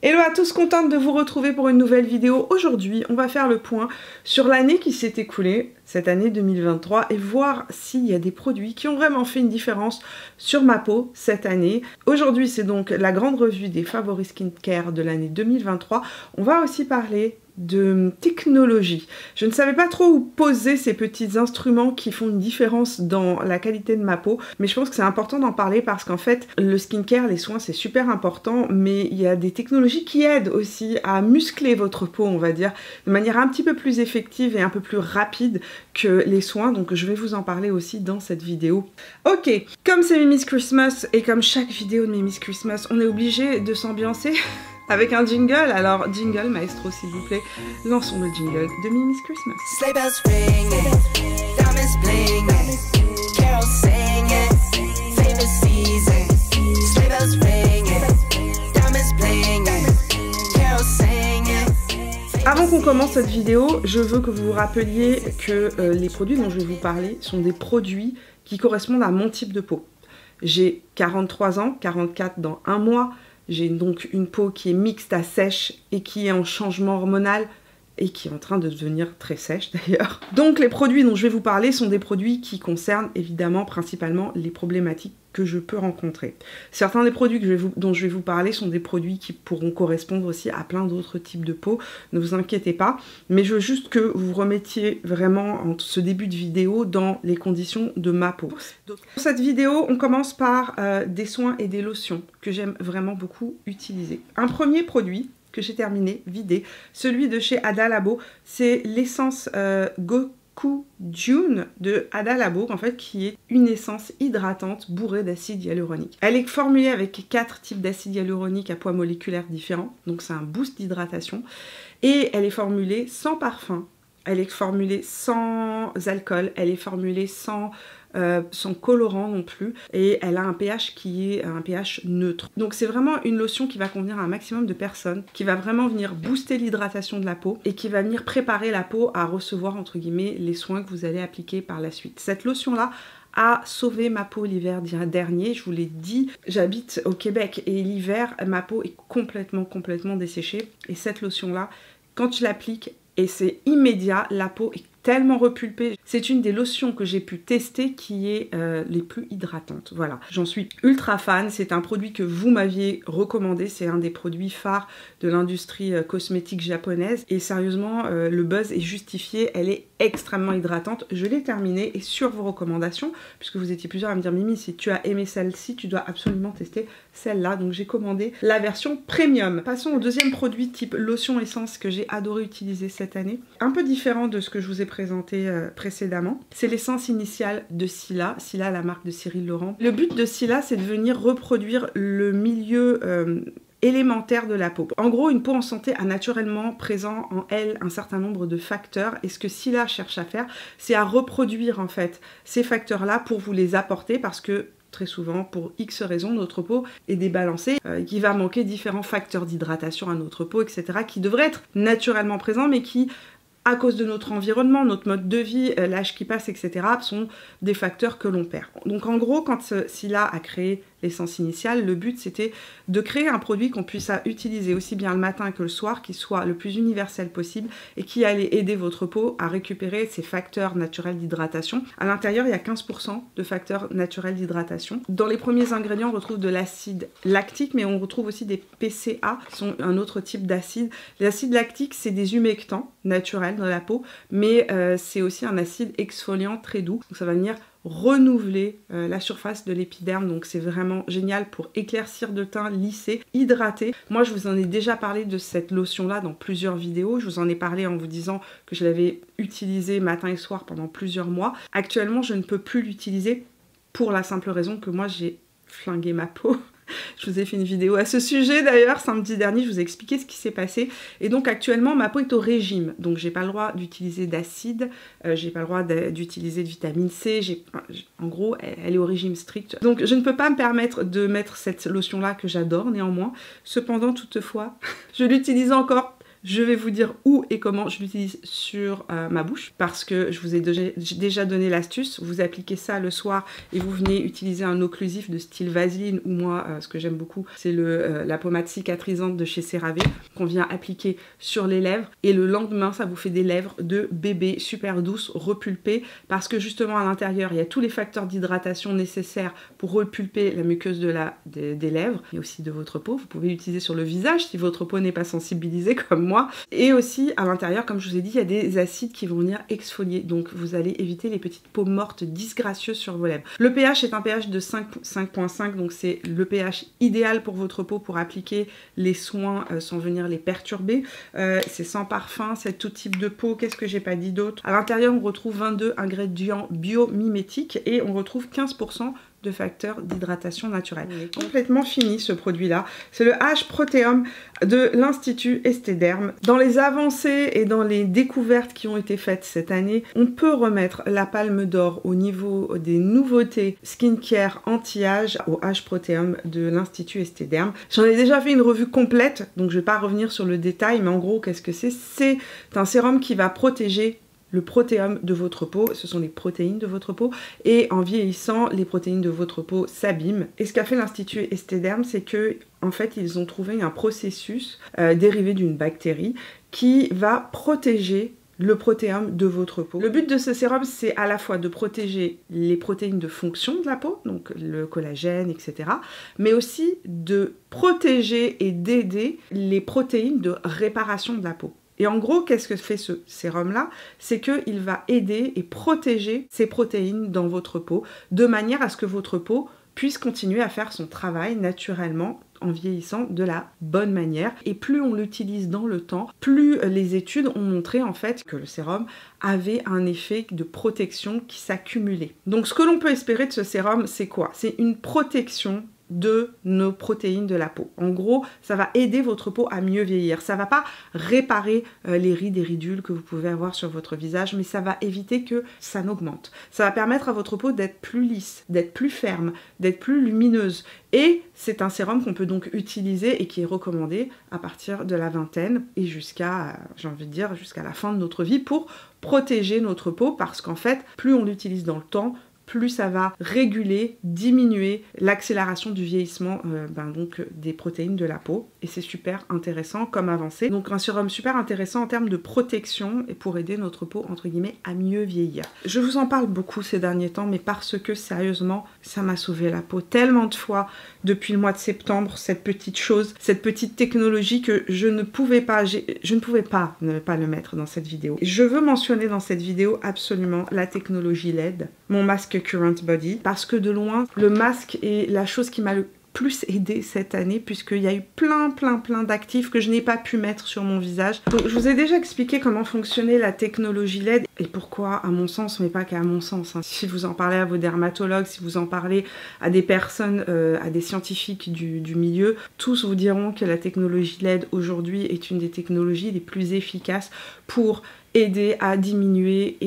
Hello à tous, contente de vous retrouver pour une nouvelle vidéo. Aujourd'hui, on va faire le point sur l'année qui s'est écoulée, cette année 2023, et voir s'il y a des produits qui ont vraiment fait une différence sur ma peau cette année. Aujourd'hui, c'est donc la grande revue des favoris skincare de l'année 2023. On va aussi parler de technologie. Je ne savais pas trop où poser ces petits instruments qui font une différence dans la qualité de ma peau, mais je pense que c'est important d'en parler parce qu'en fait, le skincare, les soins, c'est super important, mais il y a des technologies qui aident aussi à muscler votre peau, on va dire, de manière un petit peu plus effective et un peu plus rapide que les soins, donc je vais vous en parler aussi dans cette vidéo. Ok, comme c'est Mimi's Christmas et comme chaque vidéo de Mimi's Christmas, on est obligé de s'ambiancer avec un jingle. Alors jingle maestro s'il vous plaît, lançons le jingle de Mimi's Christmas. Sleigh bells ring, diamonds bling, carols singing, famous season. Sleigh bells ring, diamonds bling, carols singing. Avant qu'on commence cette vidéo, je veux que vous vous rappeliez que les produits dont je vais vous parler sont des produits qui correspondent à mon type de peau. J'ai 43 ans, 44 dans un mois. J'ai donc une peau qui est mixte à sèche et qui est en changement hormonal et qui est en train de devenir très sèche d'ailleurs. Donc les produits dont je vais vous parler sont des produits qui concernent évidemment principalement les problématiques que je peux rencontrer. Certains des produits dont je vais vous parler sont des produits qui pourront correspondre aussi à plein d'autres types de peau, ne vous inquiétez pas, mais je veux juste que vous remettiez vraiment en ce début de vidéo dans les conditions de ma peau. Pour cette vidéo, on commence par des soins et des lotions que j'aime vraiment beaucoup utiliser. Un premier produit que j'ai terminé, vidé, celui de chez Ada Labo, c'est l'essence Goku June de Ada Labo, en fait, qui est une essence hydratante bourrée d'acide hyaluronique. Elle est formulée avec 4 types d'acide hyaluronique à poids moléculaire différents, donc c'est un boost d'hydratation, et elle est formulée sans parfum, elle est formulée sans alcool, elle est formulée sans colorant non plus, et elle a un pH qui est un pH neutre. Donc c'est vraiment une lotion qui va convenir à un maximum de personnes, qui va vraiment venir booster l'hydratation de la peau et qui va venir préparer la peau à recevoir entre guillemets les soins que vous allez appliquer par la suite. Cette lotion là a sauvé ma peau l'hiver dernier, je vous l'ai dit, j'habite au Québec et l'hiver ma peau est complètement desséchée, et cette lotion là, quand je l'applique, et c'est immédiat, la peau est tellement repulpée. C'est une des lotions que j'ai pu tester qui est les plus hydratantes. Voilà, j'en suis ultra fan. C'est un produit que vous m'aviez recommandé. C'est un des produits phares de l'industrie cosmétique japonaise. Et sérieusement, le buzz est justifié. Elle est extrêmement hydratante. Je l'ai terminée et sur vos recommandations, puisque vous étiez plusieurs à me dire Mimi, si tu as aimé celle-ci, tu dois absolument tester celle-là. Donc j'ai commandé la version premium. Passons au deuxième produit type lotion essence que j'ai adoré utiliser cette année. Un peu différent de ce que je vous ai présenté précédemment. C'est l'essence initiale de Silla. Silla, la marque de Cyril Laurent. Le but de Silla, c'est de venir reproduire le milieu élémentaire de la peau. En gros, une peau en santé a naturellement présent en elle un certain nombre de facteurs, et ce que Silla cherche à faire, c'est à reproduire en fait ces facteurs-là pour vous les apporter, parce que très souvent, pour X raisons, notre peau est débalancée, qui va manquer différents facteurs d'hydratation à notre peau, etc., qui devraient être naturellement présents, mais qui, à cause de notre environnement, notre mode de vie, l'âge qui passe, etc., sont des facteurs que l'on perd. Donc en gros, quand Silla a créé l'essence initiale, le but c'était de créer un produit qu'on puisse utiliser aussi bien le matin que le soir, qui soit le plus universel possible et qui allait aider votre peau à récupérer ses facteurs naturels d'hydratation. À l'intérieur, il y a 15% de facteurs naturels d'hydratation. Dans les premiers ingrédients, on retrouve de l'acide lactique, mais on retrouve aussi des PCA, qui sont un autre type d'acide. L'acide lactique, c'est des humectants naturels dans la peau, mais c'est aussi un acide exfoliant très doux. Donc ça va venir renouveler la surface de l'épiderme, donc c'est vraiment génial pour éclaircir de teint, lisser, hydrater. Moi je vous en ai déjà parlé de cette lotion là dans plusieurs vidéos, je vous en ai parlé en vous disant que je l'avais utilisée matin et soir pendant plusieurs mois. Actuellement je ne peux plus l'utiliser pour la simple raison que moi j'ai flingué ma peau. Je vous ai fait une vidéo à ce sujet d'ailleurs, samedi dernier, je vous ai expliqué ce qui s'est passé. Et donc actuellement, ma peau est au régime. Donc j'ai pas le droit d'utiliser d'acide, j'ai pas le droit d'utiliser de vitamine C. En gros, elle est au régime strict. Donc je ne peux pas me permettre de mettre cette lotion-là que j'adore néanmoins. Cependant, toutefois, je l'utilise encore Je vais vous dire où et comment je l'utilise sur ma bouche parce que je vous ai déjà donné l'astuce. Vous appliquez ça le soir et vous venez utiliser un occlusif de style Vaseline ou moi, ce que j'aime beaucoup, c'est la pommade cicatrisante de chez CeraVe qu'on vient appliquer sur les lèvres et le lendemain, ça vous fait des lèvres de bébé super douces, repulpées parce que justement à l'intérieur, il y a tous les facteurs d'hydratation nécessaires pour repulper la muqueuse des lèvres et aussi de votre peau. Vous pouvez l'utiliser sur le visage si votre peau n'est pas sensibilisée comme moi. Et aussi à l'intérieur, comme je vous ai dit, il y a des acides qui vont venir exfolier. Donc vous allez éviter les petites peaux mortes disgracieuses sur vos lèvres. Le pH est un pH de 5.5, donc c'est le pH idéal pour votre peau pour appliquer les soins sans venir les perturber. C'est sans parfum, c'est tout type de peau. Qu'est-ce que j'ai pas dit d'autre? À l'intérieur, on retrouve 22 ingrédients biomimétiques et on retrouve 15% de facteurs d'hydratation naturelle. Complètement fini ce produit-là. C'est le H-Proteum de l'Institut Esthederm. Dans les avancées et dans les découvertes qui ont été faites cette année, on peut remettre la palme d'or au niveau des nouveautés skincare anti-âge au H-Proteum de l'Institut Esthederm. J'en ai déjà fait une revue complète, donc je ne vais pas revenir sur le détail, mais en gros, qu'est-ce que c'est? C'est un sérum qui va protéger le protéome de votre peau, ce sont les protéines de votre peau, et en vieillissant, les protéines de votre peau s'abîment. Et ce qu'a fait l'Institut Esthederm, c'est que en fait, ils ont trouvé un processus dérivé d'une bactérie qui va protéger le protéome de votre peau. Le but de ce sérum, c'est à la fois de protéger les protéines de fonction de la peau, donc le collagène, etc., mais aussi de protéger et d'aider les protéines de réparation de la peau. Et en gros, qu'est-ce que fait ce sérum-là? C'est qu'il va aider et protéger ces protéines dans votre peau de manière à ce que votre peau puisse continuer à faire son travail naturellement en vieillissant de la bonne manière. Et plus on l'utilise dans le temps, plus les études ont montré en fait que le sérum avait un effet de protection qui s'accumulait. Donc ce que l'on peut espérer de ce sérum, c'est quoi? C'est une protection de nos protéines de la peau. En gros, ça va aider votre peau à mieux vieillir. Ça va pas réparer les rides et ridules que vous pouvez avoir sur votre visage, mais ça va éviter que ça n'augmente. Ça va permettre à votre peau d'être plus lisse, d'être plus ferme, d'être plus lumineuse. Et c'est un sérum qu'on peut donc utiliser et qui est recommandé à partir de la vingtaine et jusqu'à, j'ai envie de dire, jusqu'à la fin de notre vie pour protéger notre peau parce qu'en fait, plus on l'utilise dans le temps, plus ça va réguler, diminuer l'accélération du vieillissement donc des protéines de la peau. Et c'est super intéressant comme avancée. Donc un sérum super intéressant en termes de protection et pour aider notre peau, entre guillemets, à mieux vieillir. Je vous en parle beaucoup ces derniers temps, mais parce que sérieusement, ça m'a sauvé la peau tellement de fois depuis le mois de septembre, cette petite chose, cette petite technologie que je ne pouvais pas ne pas le mettre dans cette vidéo. Je veux mentionner dans cette vidéo absolument la technologie LED, mon masque Current Body, parce que de loin, le masque est la chose qui m'a le plus aidé cette année puisqu'il y a eu plein d'actifs que je n'ai pas pu mettre sur mon visage. Donc je vous ai déjà expliqué comment fonctionnait la technologie LED et pourquoi à mon sens, mais pas qu'à mon sens. Hein. Si vous en parlez à vos dermatologues, si vous en parlez à des personnes, à des scientifiques du milieu, tous vous diront que la technologie LED aujourd'hui est une des technologies les plus efficaces pour aider à diminuer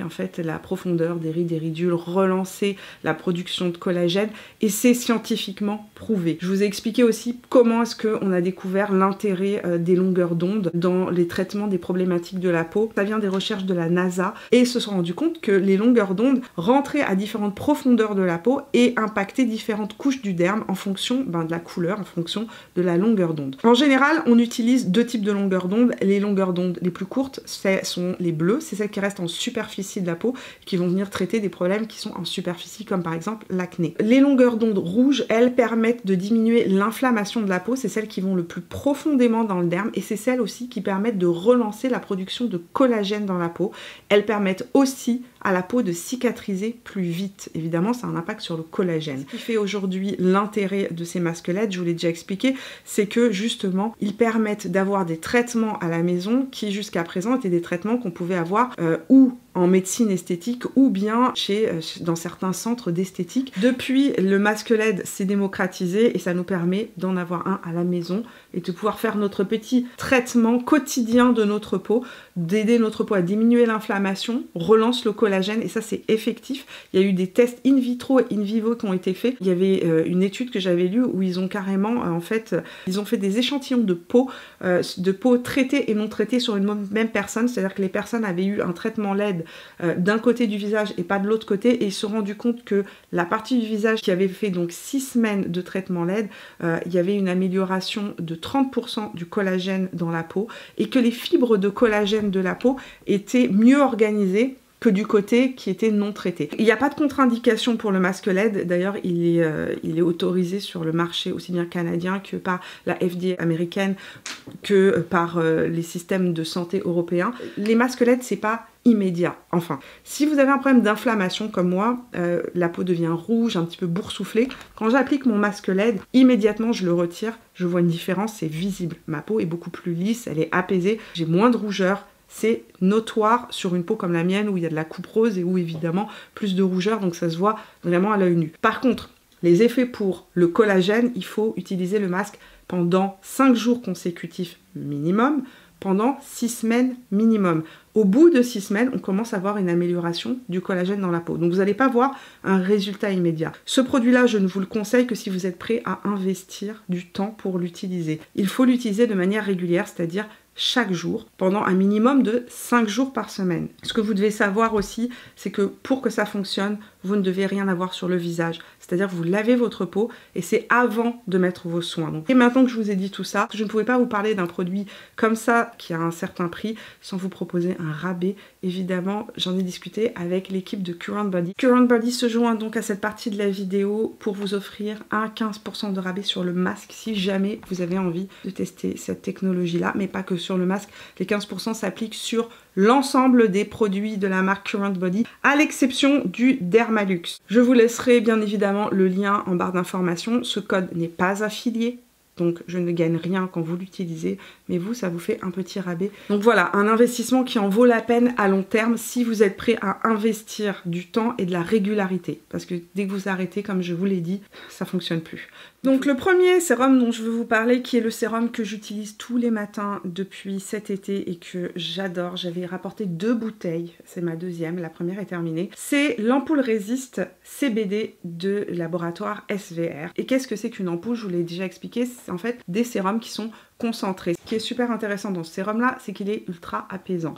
en fait la profondeur des rides et ridules, relancer la production de collagène et c'est scientifiquement prouvé. Je vous ai expliqué aussi comment est-ce qu'on a découvert l'intérêt des longueurs d'onde dans les traitements des problématiques de la peau. Ça vient des recherches de la NASA et ils se sont rendus compte que les longueurs d'onde rentraient à différentes profondeurs de la peau et impactaient différentes couches du derme en fonction de la couleur, en fonction de la longueur d'onde. En général, on utilise deux types de longueurs d'onde. Les longueurs d'onde les plus courtes, ce sont les bleus, c'est celles qui restent en superficie de la peau, qui vont venir traiter des problèmes qui sont en superficie, comme par exemple l'acné. Les longueurs d'onde rouges, elles permettent de diminuer l'inflammation de la peau, c'est celles qui vont le plus profondément dans le derme, et c'est celles aussi qui permettent de relancer la production de collagène dans la peau. Elles permettent aussi à la peau de cicatriser plus vite. Évidemment, ça a un impact sur le collagène. Ce qui fait aujourd'hui l'intérêt de ces masques LED, je vous l'ai déjà expliqué, c'est que justement, ils permettent d'avoir des traitements à la maison qui jusqu'à présent étaient des traitements qu'on pouvait avoir ou en médecine esthétique ou bien dans certains centres d'esthétique. Depuis, le masque LED s'est démocratisé et ça nous permet d'en avoir un à la maison et de pouvoir faire notre petit traitement quotidien de notre peau, d'aider notre peau à diminuer l'inflammation, relance le collagène et ça c'est effectif. Il y a eu des tests in vitro et in vivo qui ont été faits. Il y avait une étude que j'avais lue où ils ont carrément ils ont fait des échantillons de peau traitée et non traitée sur une même personne, c'est-à-dire que les personnes avaient eu un traitement LED d'un côté du visage et pas de l'autre côté et ils se sont rendus compte que la partie du visage qui avait fait donc 6 semaines de traitement LED, il y avait une amélioration de 30% du collagène dans la peau et que les fibres de collagène de la peau étaient mieux organisées que du côté qui était non traité. Il n'y a pas de contre-indication pour le masque LED, d'ailleurs il est autorisé sur le marché aussi bien canadien que par la FDA américaine que par les systèmes de santé européens. Les masques LED c'est pas immédiat. Enfin, si vous avez un problème d'inflammation comme moi, la peau devient rouge, un petit peu boursouflée, quand j'applique mon masque LED, immédiatement je le retire, je vois une différence, c'est visible. Ma peau est beaucoup plus lisse, elle est apaisée, j'ai moins de rougeur. C'est notoire sur une peau comme la mienne où il y a de la coupe rose et où évidemment plus de rougeur, donc ça se voit vraiment à l'œil nu. Par contre, les effets pour le collagène, il faut utiliser le masque pendant 5 jours consécutifs minimum, pendant 6 semaines minimum. Au bout de 6 semaines, on commence à voir une amélioration du collagène dans la peau. Donc vous n'allez pas voir un résultat immédiat. Ce produit-là, je ne vous le conseille que si vous êtes prêt à investir du temps pour l'utiliser. Il faut l'utiliser de manière régulière, c'est-à-dire chaque jour, pendant un minimum de 5 jours par semaine. Ce que vous devez savoir aussi, c'est que pour que ça fonctionne, vous ne devez rien avoir sur le visage. C'est-à-dire que vous lavez votre peau et c'est avant de mettre vos soins. Donc, et maintenant que je vous ai dit tout ça, je ne pouvais pas vous parler d'un produit comme ça qui a un certain prix sans vous proposer un rabais. Évidemment, j'en ai discuté avec l'équipe de Current Body. Current Body se joint donc à cette partie de la vidéo pour vous offrir un 15% de rabais sur le masque si jamais vous avez envie de tester cette technologie-là, mais pas que sur le masque. Les 15% s'appliquent sur l'ensemble des produits de la marque Current Body, à l'exception du Dermalux. Je vous laisserai bien évidemment le lien en barre d'informations. Ce code n'est pas affilié, donc je ne gagne rien quand vous l'utilisez, mais vous, ça vous fait un petit rabais. Donc voilà, un investissement qui en vaut la peine à long terme si vous êtes prêt à investir du temps et de la régularité. Parce que dès que vous arrêtez, comme je vous l'ai dit, ça ne fonctionne plus. Donc le premier sérum dont je veux vous parler, qui est le sérum que j'utilise tous les matins depuis cet été et que j'adore, j'avais rapporté 2 bouteilles, c'est ma deuxième, la première est terminée, c'est l'ampoule Résiste CBD de laboratoire SVR. Et qu'est-ce que c'est qu'une ampoule? Je vous l'ai déjà expliqué, c'est en fait des sérums qui sont concentré. Ce qui est super intéressant dans ce sérum là, c'est qu'il est ultra apaisant.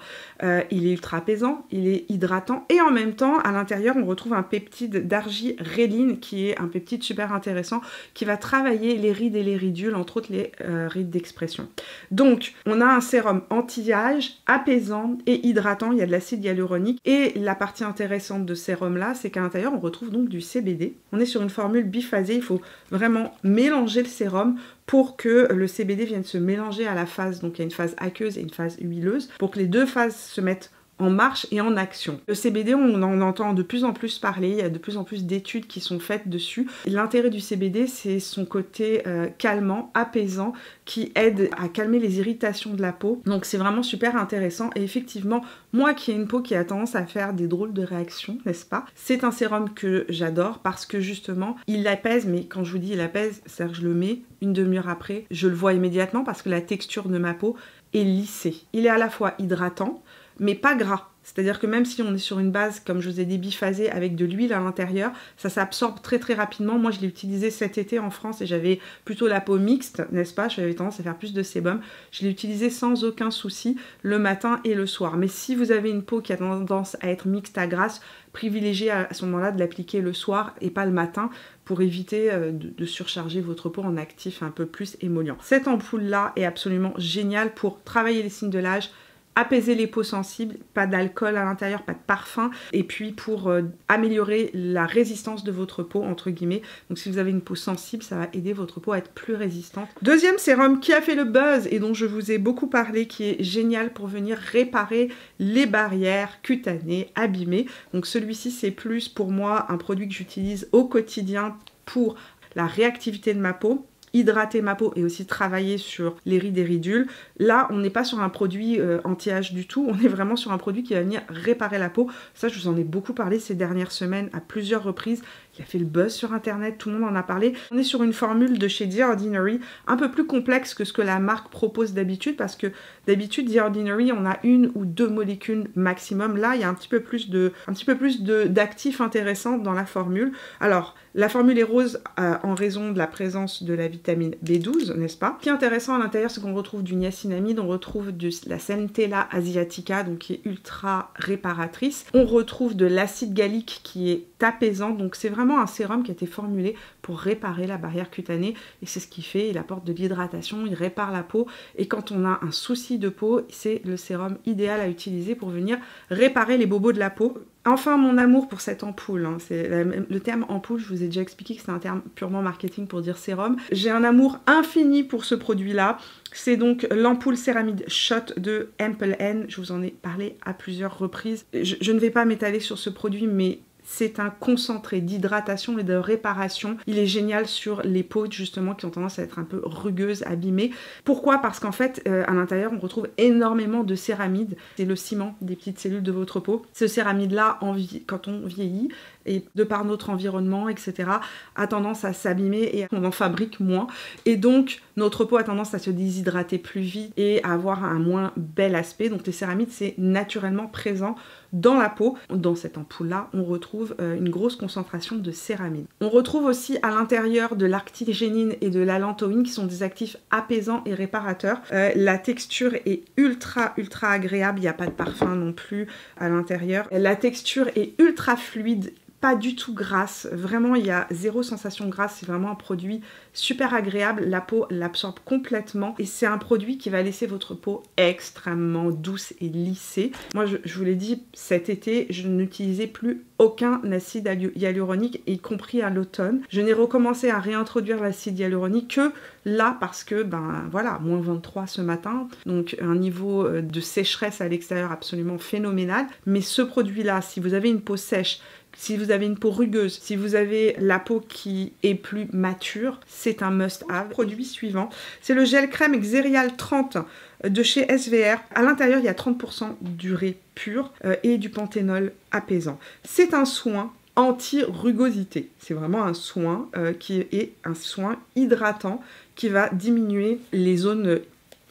Il est ultra apaisant, il est hydratant et en même temps à l'intérieur on retrouve un peptide d'argiréline qui est un peptide super intéressant qui va travailler les rides et les ridules, entre autres les rides d'expression. Donc on a un sérum anti-âge, apaisant et hydratant, il y a de l'acide hyaluronique et la partie intéressante de ce sérum là, c'est qu'à l'intérieur on retrouve donc du CBD. On est sur une formule biphasée, il faut vraiment mélanger le sérum pour que le CBD vienne se mélanger à la phase, donc il y a une phase aqueuse et une phase huileuse, pour que les deux phases se mettent en marche et en action. Le CBD, on en entend de plus en plus parler, il y a de plus en plus d'études qui sont faites dessus. L'intérêt du CBD, c'est son côté calmant, apaisant, qui aide à calmer les irritations de la peau. Donc c'est vraiment super intéressant et effectivement, moi qui ai une peau qui a tendance à faire des drôles de réactions, n'est-ce pas? C'est un sérum que j'adore parce que justement, il apaise, mais quand je vous dis il apaise, c'est-à-dire que je le mets, une demi-heure après, je le vois immédiatement parce que la texture de ma peau est lissée. Il est à la fois hydratant, mais pas gras. C'est-à-dire que même si on est sur une base, comme je vous ai dit, biphasée avec de l'huile à l'intérieur, ça s'absorbe très très rapidement. Moi, je l'ai utilisé cet été en France et j'avais plutôt la peau mixte, n'est-ce pas? J'avais tendance à faire plus de sébum. Je l'ai utilisé sans aucun souci le matin et le soir. Mais si vous avez une peau qui a tendance à être mixte à grasse, privilégiez à ce moment-là de l'appliquer le soir et pas le matin pour éviter de surcharger votre peau en actif un peu plus émollient. Cette ampoule-là est absolument géniale pour travailler les signes de l'âge, apaiser les peaux sensibles, pas d'alcool à l'intérieur, pas de parfum, et puis pour améliorer la résistance de votre peau, entre guillemets. Donc si vous avez une peau sensible, ça va aider votre peau à être plus résistante. Deuxième sérum qui a fait le buzz et dont je vous ai beaucoup parlé, qui est génial pour venir réparer les barrières cutanées abîmées. Donc celui-ci, c'est plus pour moi un produit que j'utilise au quotidien pour la réactivité de ma peau. hydrater ma peau et aussi travailler sur les rides et ridules. Là, on n'est pas sur un produit anti-âge du tout, on est vraiment sur un produit qui va venir réparer la peau. Ça, je vous en ai beaucoup parlé ces dernières semaines à plusieurs reprises. Il a fait le buzz sur internet, tout le monde en a parlé. On est sur une formule de chez The Ordinary, un peu plus complexe que ce que la marque propose d'habitude, parce que d'habitude, The Ordinary, on a 1 ou 2 molécules maximum. Là, il y a un petit peu plus d'actifs intéressants dans la formule. Alors, la formule est rose en raison de la présence de la vitamine B12, n'est-ce pas? Ce qui est intéressant à l'intérieur, c'est qu'on retrouve du niacinamide, on retrouve de la Centella asiatica, donc qui est ultra réparatrice. On retrouve de l'acide gallique qui est apaisant, donc c'est vraiment un sérum qui a été formulé pour réparer la barrière cutanée, et c'est ce qu'il fait, il apporte de l'hydratation, il répare la peau, et quand on a un souci de peau, c'est le sérum idéal à utiliser pour venir réparer les bobos de la peau. Enfin, mon amour pour cette ampoule, hein, le terme ampoule, je vous ai déjà expliqué que c'est un terme purement marketing pour dire sérum. J'ai un amour infini pour ce produit-là. C'est donc l'ampoule céramide shot de Ample N. Je vous en ai parlé à plusieurs reprises. Je ne vais pas m'étaler sur ce produit, mais c'est un concentré d'hydratation et de réparation. Il est génial sur les peaux justement qui ont tendance à être un peu rugueuses, abîmées. Pourquoi? Parce qu'en fait, à l'intérieur, on retrouve énormément de céramide. C'est le ciment des petites cellules de votre peau. Ce céramide-là, quand on vieillit, et de par notre environnement, etc., a tendance à s'abîmer et on en fabrique moins. Et donc, notre peau a tendance à se déshydrater plus vite et à avoir un moins bel aspect. Donc les céramides, c'est naturellement présent dans la peau. Dans cette ampoule-là, on retrouve une grosse concentration de céramide. On retrouve aussi à l'intérieur de l'arctigénine et de l'allantoïne qui sont des actifs apaisants et réparateurs. La texture est ultra agréable, il n'y a pas de parfum non plus à l'intérieur. La texture est ultra fluide, pas du tout grasse, vraiment il y a zéro sensation grasse, c'est vraiment un produit super agréable, la peau l'absorbe complètement et c'est un produit qui va laisser votre peau extrêmement douce et lissée. Moi je vous l'ai dit, cet été je n'utilisais plus aucun acide hyaluronique, y compris à l'automne. Je n'ai recommencé à réintroduire l'acide hyaluronique que là parce que ben voilà, moins 23 ce matin, donc un niveau de sécheresse à l'extérieur absolument phénoménal. Mais ce produit là, si vous avez une peau sèche, si vous avez une peau rugueuse, si vous avez la peau qui est plus mature, c'est un must-have. Produit suivant, c'est le gel crème Xerial 30 de chez SVR. À l'intérieur, il y a 30% d'urée pure et du panthénol apaisant. C'est un soin anti-rugosité. C'est vraiment un soin qui est un soin hydratant qui va diminuer les zones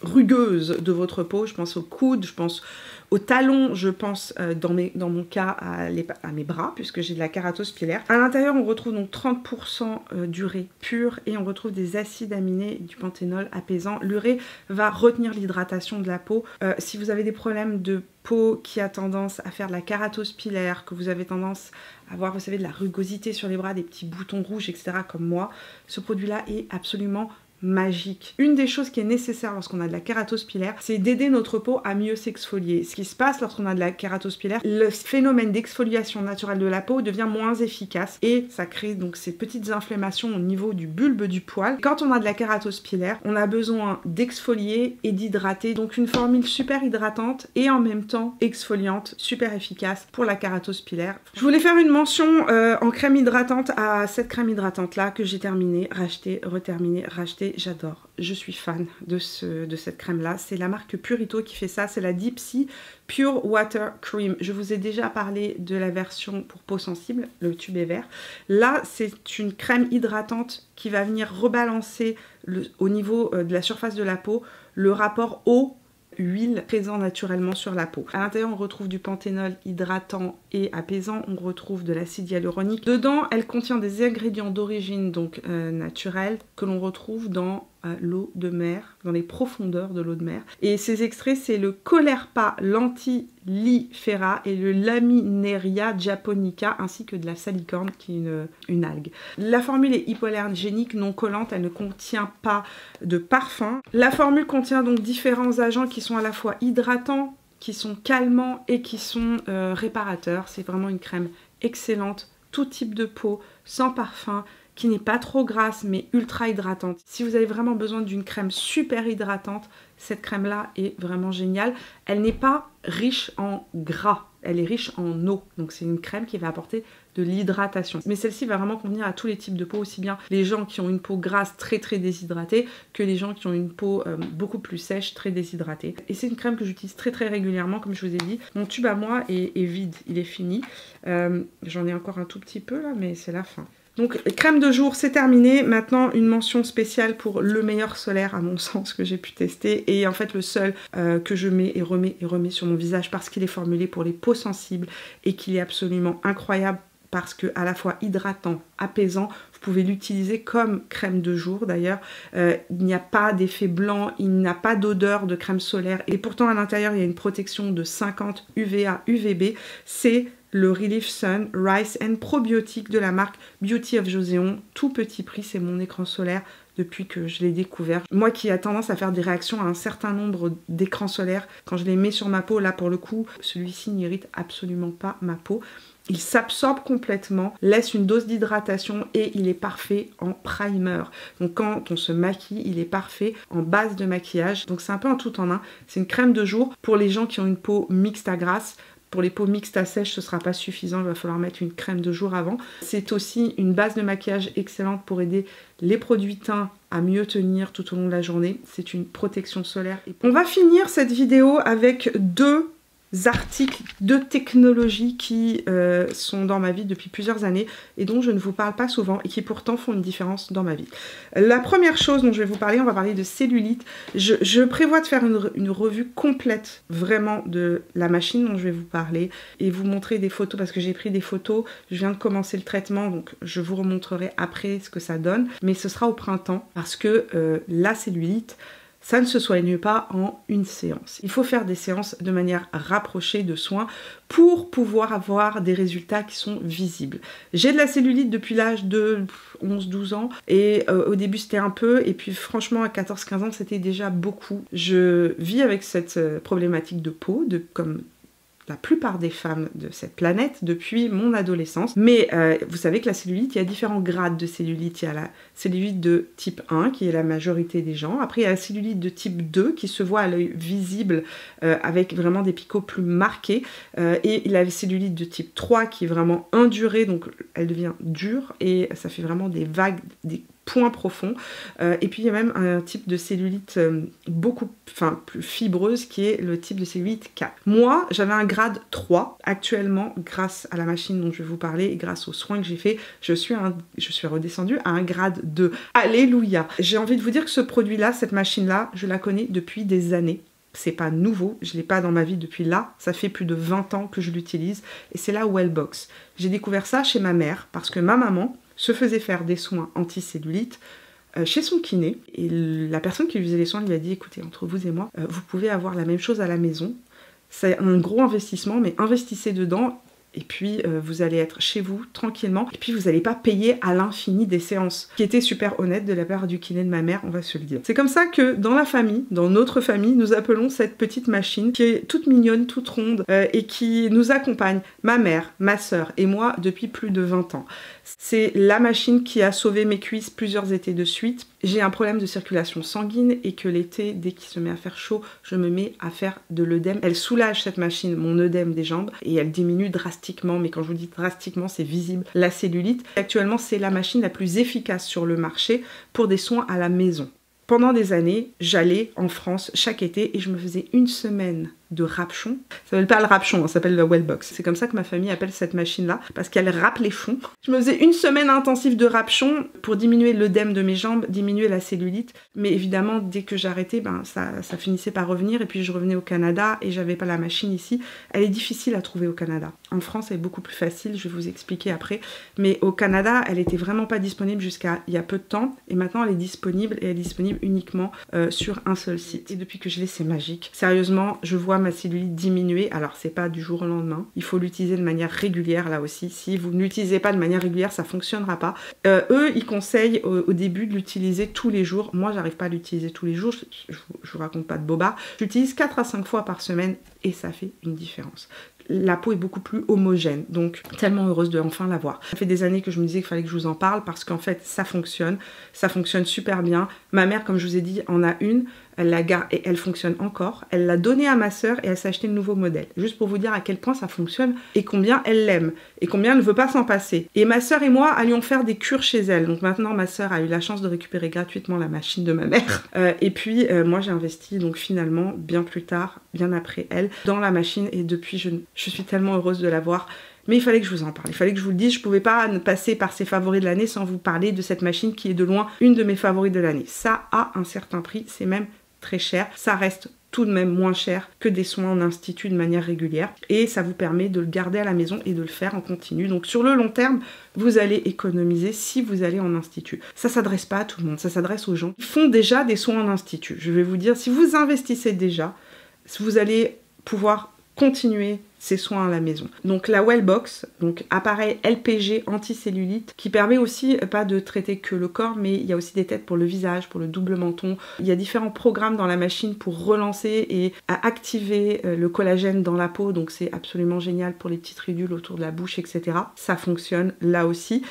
rugueuses de votre peau. Je pense aux coudes, je pense aux talons, je pense dans mon cas à mes bras puisque j'ai de la kératose pilaire. À l'intérieur on retrouve donc 30% d'urée pure et on retrouve des acides aminés et du panthénol apaisant. L'urée va retenir l'hydratation de la peau. Si vous avez des problèmes de peau qui a tendance à faire de la kératose pilaire, que vous avez tendance à avoir, vous savez, de la rugosité sur les bras, des petits boutons rouges, etc. comme moi, ce produit-là est absolument magique. Une des choses qui est nécessaire lorsqu'on a de la kératose pilaire, c'est d'aider notre peau à mieux s'exfolier. Ce qui se passe lorsqu'on a de la kératose pilaire, le phénomène d'exfoliation naturelle de la peau devient moins efficace et ça crée donc ces petites inflammations au niveau du bulbe du poil. Quand on a de la kératose pilaire, on a besoin d'exfolier et d'hydrater, donc une formule super hydratante et en même temps exfoliante, super efficace pour la kératose pilaire. Je voulais faire une mention en crème hydratante à cette crème hydratante là que j'ai terminée, rachetée, reterminée, rachetée. J'adore, je suis fan de cette crème là. C'est la marque Purito qui fait ça, c'est la Deep Sea Pure Water Cream. Je vous ai déjà parlé de la version pour peau sensible, le tube est vert. Là c'est une crème hydratante qui va venir rebalancer au niveau de la surface de la peau le rapport eau huile présent naturellement sur la peau. À l'intérieur, on retrouve du panthénol hydratant et apaisant, on retrouve de l'acide hyaluronique. Dedans, elle contient des ingrédients d'origine donc naturelle que l'on retrouve dans l'eau de mer, dans les profondeurs de l'eau de mer. Et ces extraits, c'est le Caulerpa lentilifera et le Lamineria japonica, ainsi que de la salicorne, qui est une algue. La formule est hypoallergénique, non collante, elle ne contient pas de parfum. La formule contient donc différents agents qui sont à la fois hydratants, qui sont calmants et qui sont réparateurs. C'est vraiment une crème excellente, tout type de peau, sans parfum, qui n'est pas trop grasse mais ultra hydratante. Si vous avez vraiment besoin d'une crème super hydratante, cette crème là est vraiment géniale. Elle n'est pas riche en gras. elle est riche en eau. Donc c'est une crème qui va apporter de l'hydratation. Mais celle-ci va vraiment convenir à tous les types de peau, aussi bien les gens qui ont une peau grasse très déshydratée que les gens qui ont une peau beaucoup plus sèche, très déshydratée. Et c'est une crème que j'utilise très régulièrement, comme je vous ai dit. Mon tube à moi est vide, il est fini. J'en ai encore un tout petit peu là, mais c'est la fin. Donc crème de jour, c'est terminé. Maintenant, une mention spéciale pour le meilleur solaire, à mon sens, que j'ai pu tester. Et en fait, le seul que je mets et remets sur mon visage parce qu'il est formulé pour les peaux sensibles et qu'il est absolument incroyable parce que à la fois hydratant, apaisant, vous pouvez l'utiliser comme crème de jour d'ailleurs. Il n'y a pas d'effet blanc, il n'y a pas d'odeur de crème solaire et pourtant à l'intérieur il y a une protection de 50 UVA, UVB. C'est le Relief Sun Rice and Probiotic de la marque Beauty of Joseon. Tout petit prix, c'est mon écran solaire depuis que je l'ai découvert. Moi qui a tendance à faire des réactions à un certain nombre d'écrans solaires, quand je les mets sur ma peau, là pour le coup, celui-ci n'irrite absolument pas ma peau. Il s'absorbe complètement, laisse une dose d'hydratation et il est parfait en primer. Donc quand on se maquille, il est parfait en base de maquillage. Donc c'est un peu un tout en un. C'est une crème de jour pour les gens qui ont une peau mixte à grasse. Pour les peaux mixtes à sèche, ce ne sera pas suffisant, il va falloir mettre une crème de jour avant. C'est aussi une base de maquillage excellente pour aider les produits teints à mieux tenir tout au long de la journée. C'est une protection solaire. On va finir cette vidéo avec deux articles de technologie qui sont dans ma vie depuis plusieurs années et dont je ne vous parle pas souvent et qui pourtant font une différence dans ma vie. La première chose dont je vais vous parler, on va parler de cellulite. Je prévois de faire une revue complète vraiment de la machine dont je vais vous parler et vous montrer des photos parce que j'ai pris des photos, je viens de commencer le traitement donc je vous remontrerai après ce que ça donne, mais ce sera au printemps parce que la cellulite, ça ne se soigne pas en une séance. Il faut faire des séances de manière rapprochée de soins pour pouvoir avoir des résultats qui sont visibles. J'ai de la cellulite depuis l'âge de 11-12 ans et au début c'était un peu et puis franchement à 14-15 ans c'était déjà beaucoup. Je vis avec cette problématique de peau, comme la plupart des femmes de cette planète depuis mon adolescence. Mais vous savez que la cellulite, il y a différents grades de cellulite. Il y a la cellulite de type 1 qui est la majorité des gens. Après il y a la cellulite de type 2 qui se voit à l'œil visible avec vraiment des picots plus marqués. Et il y a la cellulite de type 3 qui est vraiment indurée, donc elle devient dure et ça fait vraiment des vagues, des points profonds. Et puis il y a même un type de cellulite beaucoup plus fibreuse qui est le type de cellulite 4. Moi j'avais un grade 3. Actuellement grâce à la machine dont je vais vous parler et grâce aux soins que j'ai fait, je suis redescendue à un grade 2. Alléluia. J'ai envie de vous dire que ce produit là, cette machine là, je la connais depuis des années. C'est pas nouveau, je l'ai pas dans ma vie depuis là, ça fait plus de 20 ans que je l'utilise et c'est la Wellbox. J'ai découvert ça chez ma mère parce que ma maman se faisait faire des soins anti-cellulite chez son kiné et la personne qui lui faisait les soins lui a dit écoutez, entre vous et moi, vous pouvez avoir la même chose à la maison, c'est un gros investissement mais investissez dedans et puis vous allez être chez vous tranquillement et puis vous n'allez pas payer à l'infini des séances, qui était super honnête de la part du kiné de ma mère, on va se le dire. C'est comme ça que dans la famille, dans notre famille, nous appelons cette petite machine qui est toute mignonne, toute ronde et qui nous accompagne, ma mère, ma soeur et moi depuis plus de 20 ans. C'est la machine qui a sauvé mes cuisses plusieurs étés de suite. J'ai un problème de circulation sanguine et que l'été, dès qu'il se met à faire chaud, je me mets à faire de l'œdème. Elle soulage cette machine, mon œdème des jambes, et elle diminue drastiquement, mais quand je vous dis drastiquement, c'est visible, la cellulite. Actuellement, c'est la machine la plus efficace sur le marché pour des soins à la maison. Pendant des années, j'allais en France chaque été et je me faisais une semaine de rapchon. Ça s'appelle pas le rapchon, ça s'appelle la Wellbox. C'est comme ça que ma famille appelle cette machine-là, parce qu'elle râpe les fonds. Je me faisais une semaine intensive de rapchon pour diminuer l'œdème de mes jambes, diminuer la cellulite. Mais évidemment, dès que j'arrêtais, ça finissait par revenir. Et puis je revenais au Canada et j'avais pas la machine ici. Elle est difficile à trouver au Canada. En France, elle est beaucoup plus facile, je vais vous expliquer après. Mais au Canada, elle était vraiment pas disponible jusqu'à il y a peu de temps. Et maintenant, elle est disponible et elle est disponible uniquement sur un seul site. Et depuis que je l'ai, c'est magique. Sérieusement, je vois ma cellulite diminuer. Alors c'est pas du jour au lendemain, il faut l'utiliser de manière régulière là aussi. Si vous ne l'utilisez pas de manière régulière, ça fonctionnera pas. Eux ils conseillent au début de l'utiliser tous les jours. Moi j'arrive pas à l'utiliser tous les jours, je vous raconte pas de bobard. J'utilise 4 à 5 fois par semaine et ça fait une différence. La peau est beaucoup plus homogène, donc tellement heureuse de enfin l'avoir. Ça fait des années que je me disais qu'il fallait que je vous en parle parce qu'en fait ça fonctionne super bien. Ma mère, comme je vous ai dit, en a une. elle la garde et elle fonctionne encore. Elle l'a donnée à ma sœur et elle s'est acheté le nouveau modèle. Juste pour vous dire à quel point ça fonctionne et combien elle l'aime et combien elle ne veut pas s'en passer. Et ma sœur et moi allions faire des cures chez elle. Donc maintenant ma sœur a eu la chance de récupérer gratuitement la machine de ma mère. Et puis moi j'ai investi donc finalement bien plus tard, bien après elle, dans la machine et depuis je suis tellement heureuse de l'avoir. Mais il fallait que je vous en parle, il fallait que je vous le dise, je pouvais pas ne passer par ces favoris de l'année sans vous parler de cette machine qui est de loin une de mes favoris de l'année. Ça a un certain prix, c'est même très cher, ça reste tout de même moins cher que des soins en institut de manière régulière et ça vous permet de le garder à la maison et de le faire en continu. Donc sur le long terme, vous allez économiser si vous allez en institut. Ça s'adresse pas à tout le monde, ça s'adresse aux gens qui font déjà des soins en institut. Je vais vous dire, si vous investissez déjà, vous allez pouvoir continuer ces soins à la maison. Donc la Wellbox, donc appareil LPG anticellulite qui permet aussi pas de traiter que le corps mais il y a aussi des têtes pour le visage, pour le double menton. Il y a différents programmes dans la machine pour relancer et activer le collagène dans la peau, donc c'est absolument génial pour les petites ridules autour de la bouche, etc. Ça fonctionne là aussi.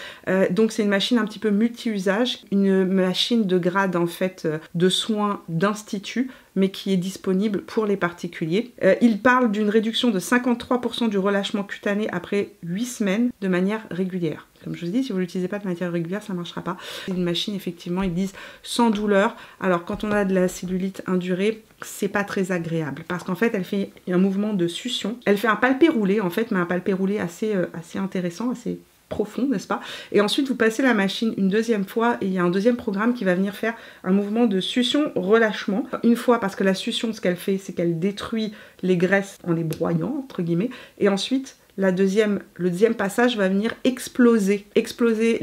Donc c'est une machine un petit peu multi-usage, une machine de grade en fait de soins d'institut mais qui est disponible pour les particuliers. Il parle d'une réduction de 53% du relâchement cutané après 8 semaines de manière régulière. Comme je vous dis, si vous ne l'utilisez pas de manière régulière, ça ne marchera pas. C'est une machine, effectivement, ils disent sans douleur. Alors, quand on a de la cellulite indurée, c'est pas très agréable. Parce qu'en fait, elle fait un mouvement de succion. Elle fait un palpé roulé, en fait, mais un palpé roulé assez intéressant, assez profond, n'est-ce pas? Et ensuite, vous passez la machine une deuxième fois et il y a un deuxième programme qui va venir faire un mouvement de succion-relâchement. Une fois, parce que la succion, ce qu'elle fait, c'est qu'elle détruit les graisses en les broyant, entre guillemets. Et ensuite, le deuxième passage va venir exploser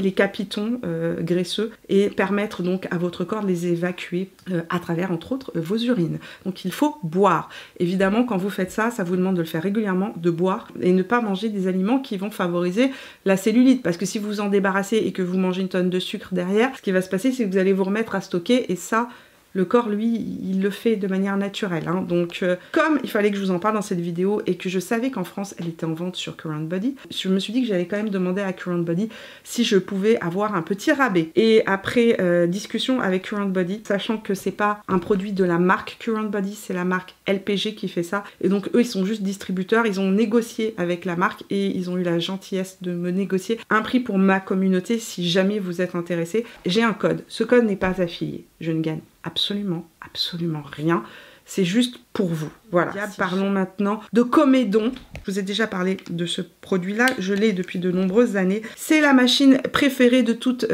les capitons graisseux et permettre donc à votre corps de les évacuer à travers, entre autres, vos urines. Donc il faut boire. Évidemment, quand vous faites ça, ça vous demande de le faire régulièrement, de boire et ne pas manger des aliments qui vont favoriser la cellulite. Parce que si vous vous en débarrassez et que vous mangez une tonne de sucre derrière, ce qui va se passer, c'est que vous allez vous remettre à stocker et ça... Le corps, lui, il le fait de manière naturelle. Hein. Donc, comme il fallait que je vous en parle dans cette vidéo et que je savais qu'en France, elle était en vente sur Current Body, je me suis dit que j'allais quand même demander à Current Body si je pouvais avoir un petit rabais. Et après discussion avec Current Body, sachant que c'est pas un produit de la marque Current Body, c'est la marque LPG qui fait ça. Et donc, eux, ils sont juste distributeurs. Ils ont négocié avec la marque et ils ont eu la gentillesse de me négocier un prix pour ma communauté si jamais vous êtes intéressé. J'ai un code. Ce code n'est pas affilié. Je ne gagne absolument rien. C'est juste pour vous. Voilà. Parlons maintenant de Comédon. Je vous ai déjà parlé de ce produit-là. Je l'ai depuis de nombreuses années. C'est la machine préférée de toute,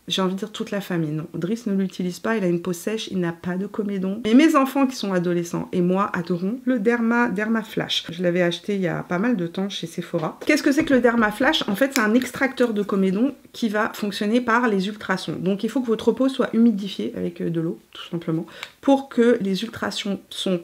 j'ai envie de dire toute la famille. Non, Driss ne l'utilise pas. Il a une peau sèche. Il n'a pas de Comédon. Mais mes enfants qui sont adolescents et moi adorons le Derma Flash. Je l'avais acheté il y a pas mal de temps chez Sephora. Qu'est-ce que c'est que le Derma Flash? En fait, c'est un extracteur de Comédon qui va fonctionner par les ultrasons. Donc, il faut que votre peau soit humidifiée avec de l'eau, tout simplement, pour que les ultrasons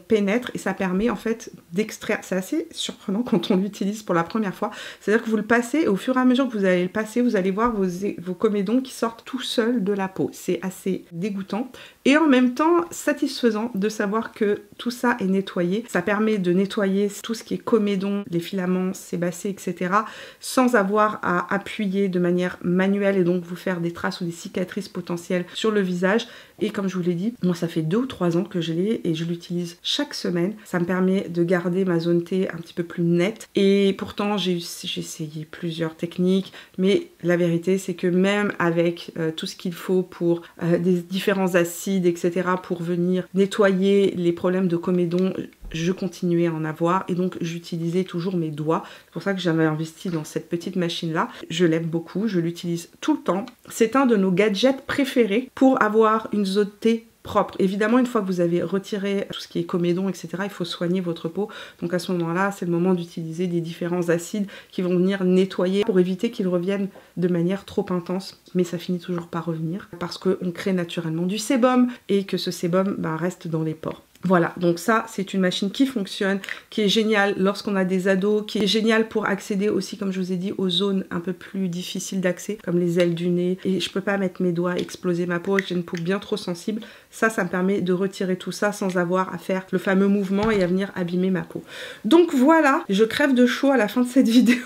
pénètrent et ça permet en fait d'extraire. C'est assez surprenant quand on l'utilise pour la première fois. C'est-à-dire que vous le passez et au fur et à mesure que vous allez le passer, vous allez voir vos comédons qui sortent tout seuls de la peau. C'est assez dégoûtant et en même temps satisfaisant de savoir que tout ça est nettoyé. Ça permet de nettoyer tout ce qui est comédon, les filaments, sébacés, etc. sans avoir à appuyer de manière manuelle et donc vous faire des traces ou des cicatrices potentielles sur le visage. Et comme je vous l'ai dit, moi ça fait 2 ou 3 ans que je l'ai et je l'utilise chaque semaine. Ça me permet de garder ma zone T un petit peu plus nette. Et pourtant j'ai essayé plusieurs techniques, mais la vérité c'est que même avec tout ce qu'il faut pour des différents acides, etc. pour venir nettoyer les problèmes de comédon, je continuais à en avoir et donc j'utilisais toujours mes doigts. C'est pour ça que j'avais investi dans cette petite machine là. Je l'aime beaucoup, je l'utilise tout le temps. C'est un de nos gadgets préférés pour avoir une zone T propre. Évidemment, une fois que vous avez retiré tout ce qui est comédon, etc., il faut soigner votre peau. Donc à ce moment-là, c'est le moment d'utiliser des différents acides qui vont venir nettoyer pour éviter qu'ils reviennent de manière trop intense. Mais ça finit toujours par revenir parce qu'on crée naturellement du sébum et que ce sébum reste dans les pores. Voilà, donc ça c'est une machine qui fonctionne, qui est géniale lorsqu'on a des ados, qui est géniale pour accéder aussi, comme je vous ai dit, aux zones un peu plus difficiles d'accès, comme les ailes du nez. Et je peux pas mettre mes doigts, exploser ma peau, j'ai une peau bien trop sensible. Ça me permet de retirer tout ça sans avoir à faire le fameux mouvement et à venir abîmer ma peau. Donc voilà, je crève de chaud à la fin de cette vidéo.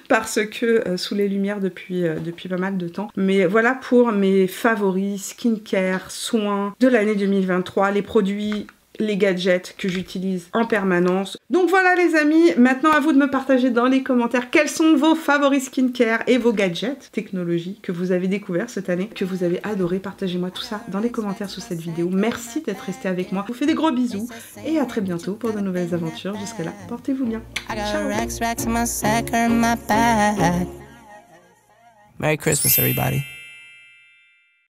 parce que sous les lumières depuis pas mal de temps. Mais voilà pour mes favoris skincare, soins de l'année 2023, les produits, les gadgets que j'utilise en permanence. Donc voilà les amis, maintenant à vous de me partager dans les commentaires quels sont vos favoris skincare et vos gadgets, technologies que vous avez découvert cette année, que vous avez adoré. Partagez-moi tout ça dans les commentaires sous cette vidéo. Merci d'être resté avec moi. Je vous fais des gros bisous et à très bientôt pour de nouvelles aventures. Jusqu'à là, portez-vous bien. Ciao. Merry Christmas, everybody.